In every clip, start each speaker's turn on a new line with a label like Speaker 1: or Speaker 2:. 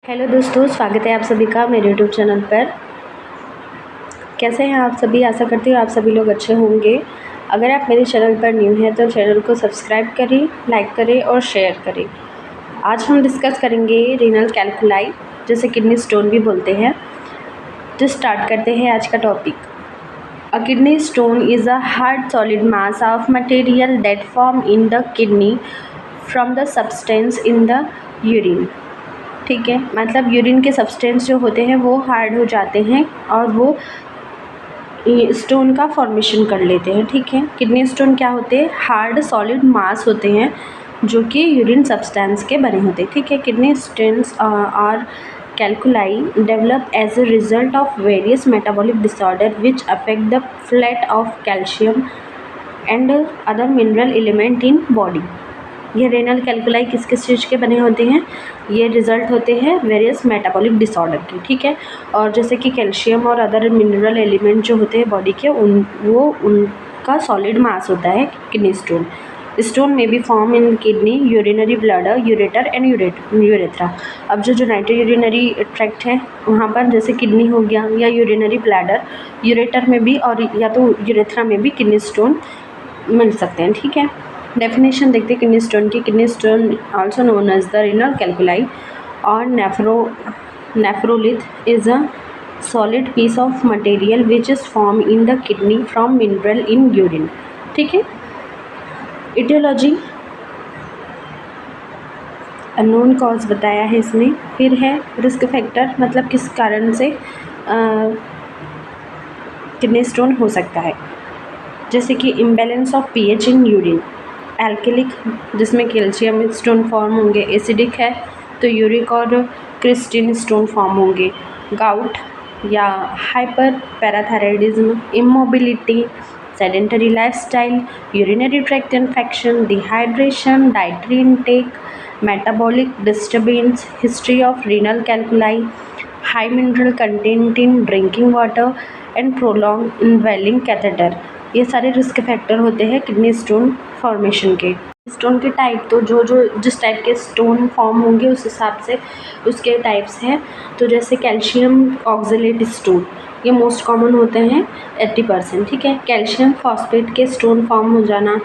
Speaker 1: Hello दोस्तों, स्वागत है आप सभी का मेरे यूट्यूब चैनल पर। कैसे हैं आप सभी? आशा करती हूँ आप सभी लोग अच्छे होंगे। अगर आप मेरे चैनल पर न्यू हैं तो चैनल को सब्सक्राइब करें, लाइक करें और शेयर करें। आज हम डिस्कस करेंगे रीनल कैल्कुलाई, जिसे किडनी स्टोन भी बोलते हैं। तो स्टार्ट करते हैं आज का topic. A kidney stone is a hard solid mass of material that form in the kidney from the substance in the urine. ठीक है, मतलब यूरिन के सब्सटेंस जो होते हैं वो हार्ड हो जाते हैं और वो स्टोन का फॉर्मेशन कर लेते हैं। ठीक है, किडनी स्टोन क्या होते हैं? हार्ड सॉलिड मास होते हैं जो कि यूरिन सब्सटेंस के बने होते हैं। ठीक है, किडनी स्टोन्स और calculi develop as a result of various metabolic disorder which affect the flat of calcium and other mineral element in body. ये रेनल कैल्कुलाई किस किस चीज़ के बने होते हैं? ये रिजल्ट होते हैं वेरियस मेटाबॉलिक डिसऑर्डर के। ठीक है, और जैसे कि कैल्शियम और अदर मिनरल एलिमेंट जो होते हैं बॉडी के, उनका सॉलिड मास होता है kidney stone. Stone may be form in kidney, urinary bladder, ureter and urethra. अब जो नाइट्रो यूरिनरी ट्रैक्ट है वहाँ पर जैसे किडनी हो गया या यूरिनरी ब्लैडर, यूरेटर में भी और या तो यूरेथ्रा में भी किडनी स्टोन मिल सकते हैं। ठीक है, डेफिनेशन देखते हैं किडनी स्टोन की। Kidney stone also known as the renal calculi और nephrolith is a solid piece of material which is form in the kidney from mineral in urine. ठीक है, इटियोलॉजी अननोन कॉज बताया है इसमें। फिर है रिस्क फैक्टर, मतलब किस कारण से किडनी स्टोन हो सकता है। जैसे कि imbalance of pH in urine, alkaline जिसमें कैल्शियम स्टोन फॉर्म होंगे, एसिडिक है तो यूरिक और क्रिस्टिन स्टोन फॉर्म होंगे, गाउट या hyperparathyroidism, immobility, sedentary lifestyle, urinary tract infection, dehydration, dietary intake, metabolic disturbance, history of renal calculi, high mineral content in drinking water and prolong indwelling catheter. ये सारे risk factor होते हैं kidney stone formation के। Stone के type तो जो जिस type के स्टोन फॉर्म होंगे उस हिसाब से उसके टाइप्स हैं। तो जैसे कैल्शियम ऑक्सलेट स्टोन, ये मोस्ट कॉमन होते हैं 80%। ठीक है, कैल्शियम फॉस्फेट के स्टोन फॉर्म हो जाना,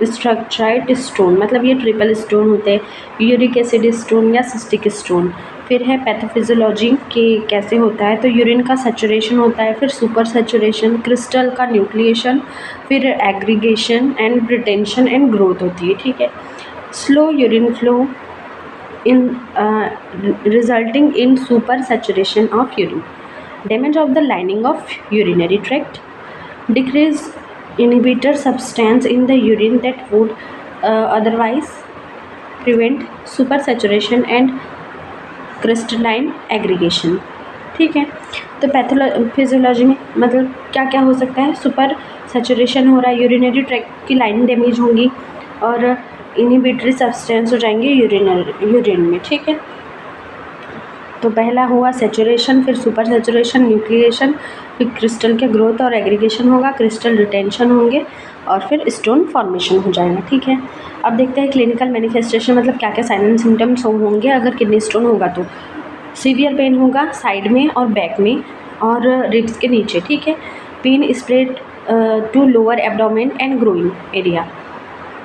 Speaker 1: स्ट्रक्चराइट स्टोन, मतलब ये ट्रिपल स्टोन होते हैं, यूरिक एसिड स्टोन या सिस्टिक स्टोन। फिर है पैथोफिजियोलॉजी कि कैसे होता है, तो यूरिन का सैचुरेशन होता है, फिर सुपर सैचुरेशन, क्रिस्टल का न्यूक्लिएशन, फिर aggregation and retention and growth होती है। ठीक है, slow urine flow in resulting in super saturation of urine, damage of the lining of urinary tract, decrease inhibitor substance in the urine that would otherwise prevent supersaturation and crystalline aggregation। ठीक है, तो physiology में मतलब क्या क्या हो सकता है? सुपर सैचुरेशन हो रहा है, यूरिनरी ट्रैक्ट की लाइन डैमेज होंगी और इनहिबिटरी सब्सटेंस हो जाएंगे यूरिन में। ठीक है, तो पहला हुआ सैचुरेशन, फिर सुपर सैचुरेशन, न्यूक्लिएशन, फिर क्रिस्टल के ग्रोथ और एग्रीगेशन होगा, क्रिस्टल रिटेंशन होंगे और फिर स्टोन फॉर्मेशन हो जाएगा। ठीक है, अब देखते हैं क्लिनिकल मैनिफेस्टेशन, मतलब क्या क्या साइन एंड सिम्टम्स होंगे अगर किडनी स्टोन होगा तो। सीवियर पेन होगा साइड में और बैक में और रिब्स के नीचे। ठीक है, pain spread to lower abdomen and groin area,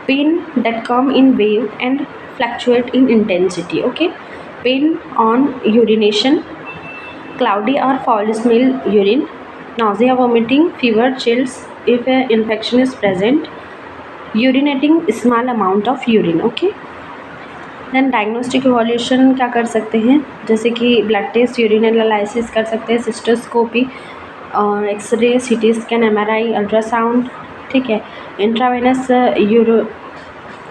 Speaker 1: pain that come in wave and fluctuate in intensity. Okay, pain on urination, cloudy or foul smell urine, nausea, vomiting, fever, chills if an infection is present, urinating small amount of urine। okay, then diagnostic evaluation क्या कर सकते हैं? जैसे कि blood test, urine analysis कर सकते हैं, cystoscopy, X-ray, CT scan, MRI, ultrasound. ठीक है, इंट्रावेनस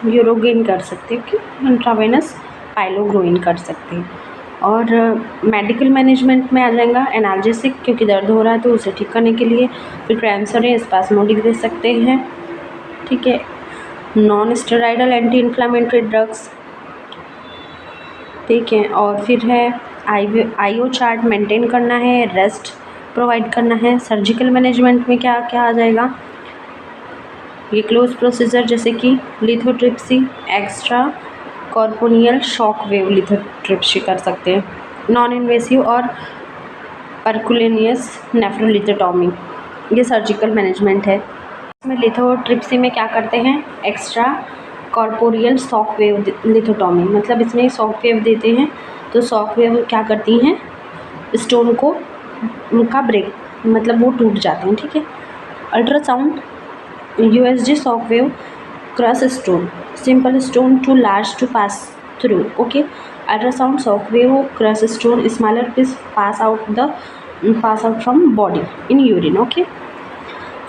Speaker 1: यूरोगेन कर सकते हैं, इंट्रावेनस पाइलोग्रोइन कर सकते हैं। और मेडिकल मैनेजमेंट में आ जाएगा एनाल्जेसिक, क्योंकि दर्द हो रहा है तो उसे ठीक करने के लिए, फिर क्रांसर है स्पास्मोडिक दे सकते हैं। ठीक है, non steroidal anti inflammatory drugs. ठीक है, और फिर है आईओ चार्ट मेंटेन करना है, रेस्ट प्रोवाइड करना है। सर्जिकल मैनेजमेंट में क्या क्या आ जाएगा? ये क्लोज प्रोसीजर जैसे कि lithotripsy, extracorporeal shock wave lithotripsy कर सकते हैं। नॉन इन्वेसिव और परकुलेनियस नेफ्रोलिथोटॉमी, ये सर्जिकल मैनेजमेंट है। इसमें लिथोट्रिप्सी में क्या करते हैं, एक्स्ट्रा कॉर्पोरियल शॉक वेव लिथोटॉमी, मतलब इसमें शॉक वेव देते हैं। तो शॉक वेव क्या करती हैं, स्टोन को उनका ब्रेक, मतलब वो टूट जाते हैं, ठीक है। Ultrasound USG shock wave crush stone, simple stone too large to pass through, okay. Ultrasound shock wave crush stone, smaller piece pass out from body in urine, okay.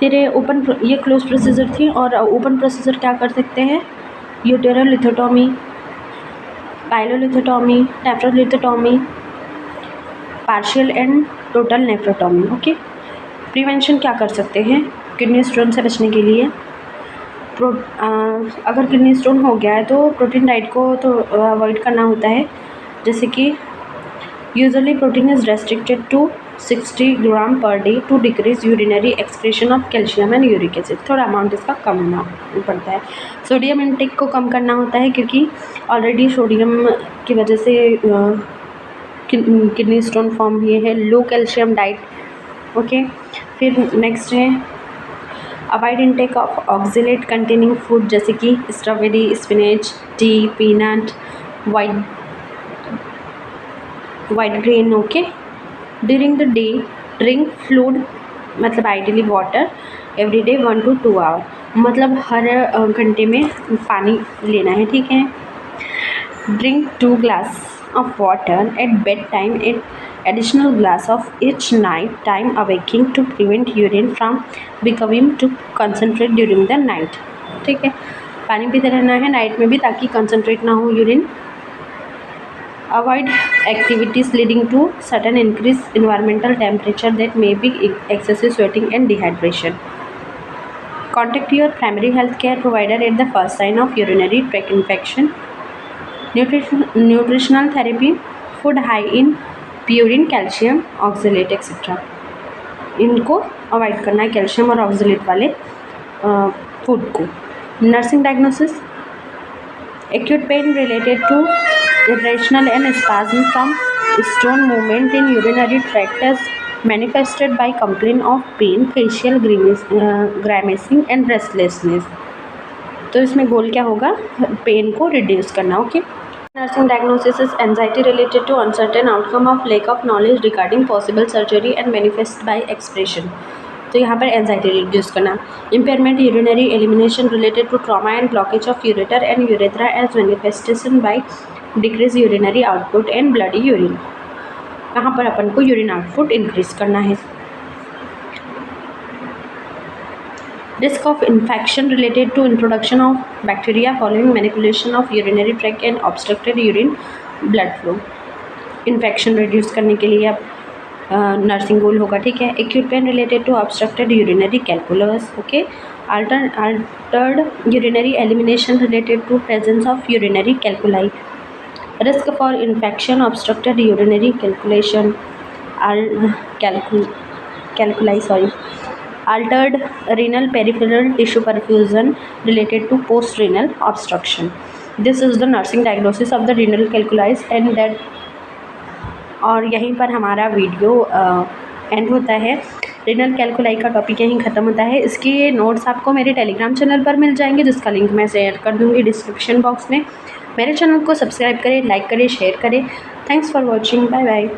Speaker 1: फिर ये क्लोज प्रोसीजर थी। और ओपन प्रोसीजर क्या कर सकते हैं, ureteral lithotomy, pyelolithotomy, nephrolithotomy, partial and total nephrotomy, okay. Prevention क्या कर सकते हैं किडनी स्टोन से बचने के लिए। अगर किडनी स्टोन हो गया है तो प्रोटीन डाइट को तो अवॉइड करना होता है, जैसे कि usually protein is restricted to 60 gram per day to decrease urinary excretion of calcium and uric acid, थोड़ा अमाउंट इसका कम होना पड़ता है। सोडियम इनटेक को कम करना होता है, क्योंकि ऑलरेडी सोडियम की वजह से किडनी स्टोन फॉर्म हुए है। Low calcium diet, okay. फिर नेक्स्ट है avoid intake of oxalate containing food, जैसे कि strawberry, spinach, tea, peanut, white grain, okay. During the day drink fluid, मतलब ideally water every day 1 to 2 hour, मतलब हर घंटे में पानी लेना है, ठीक है। Drink 2 glass of water at bedtime, additional glass of each night time awaking to prevent urine from becoming to concentrate during the night, ठीक है। पानी पीते रहना है नाइट में भी, ताकि कंसनट्रेट ना हो urine. Avoid activities leading to sudden increase environmental temperature that may be excessive sweating and dehydration. Contact your primary health care provider at the first sign of urinary tract infection. Nutritional therapy, food high in purine, calcium, oxalate etcetera, इनको avoid करना है, calcium और oxalate वाले food को। Nursing diagnosis, acute pain related to irrational and spasm from stone movement in urinary tract as manifested by complaint of pain, facial grimacing and restlessness। तो इसमें गोल क्या होगा, पेन को रिड्यूस करना, ओके। Nursing diagnosis is anxiety related to uncertain outcome of lack of knowledge regarding possible surgery and manifest by expression. तो यहाँ पर एंजाइटी रिड्यूस करना। Impairment urinary elimination related to trauma and blockage of ureter and urethra as manifestation by decrease urinary output and bloody urine. यहाँ पर अपन को urine output increase करना है। Risk of infection related to introduction of bacteria following manipulation of urinary tract and obstructed urine blood flow. Infection reduce करने के लिए अब नर्सिंग गोल होगा, ठीक है। Acute pain related to obstructed urinary calculus, okay. Altered urinary elimination related to presence of urinary calculi. Risk for infection, obstructed urinary calculation, calculi, sorry. Altered renal peripheral tissue perfusion related to post-renal obstruction. This is the nursing diagnosis of the renal calculi and that। और यहीं पर हमारा video and होता है। Renal calculi का topic यहीं ख़त्म होता है। इसके नोट्स आपको मेरे टेलीग्राम चैनल पर मिल जाएंगे, जिसका लिंक मैं शेयर कर दूँगी डिस्क्रिप्शन बॉक्स में। मेरे चैनल को सब्सक्राइब करें, लाइक करें, शेयर करें। Thanks for watching, bye bye.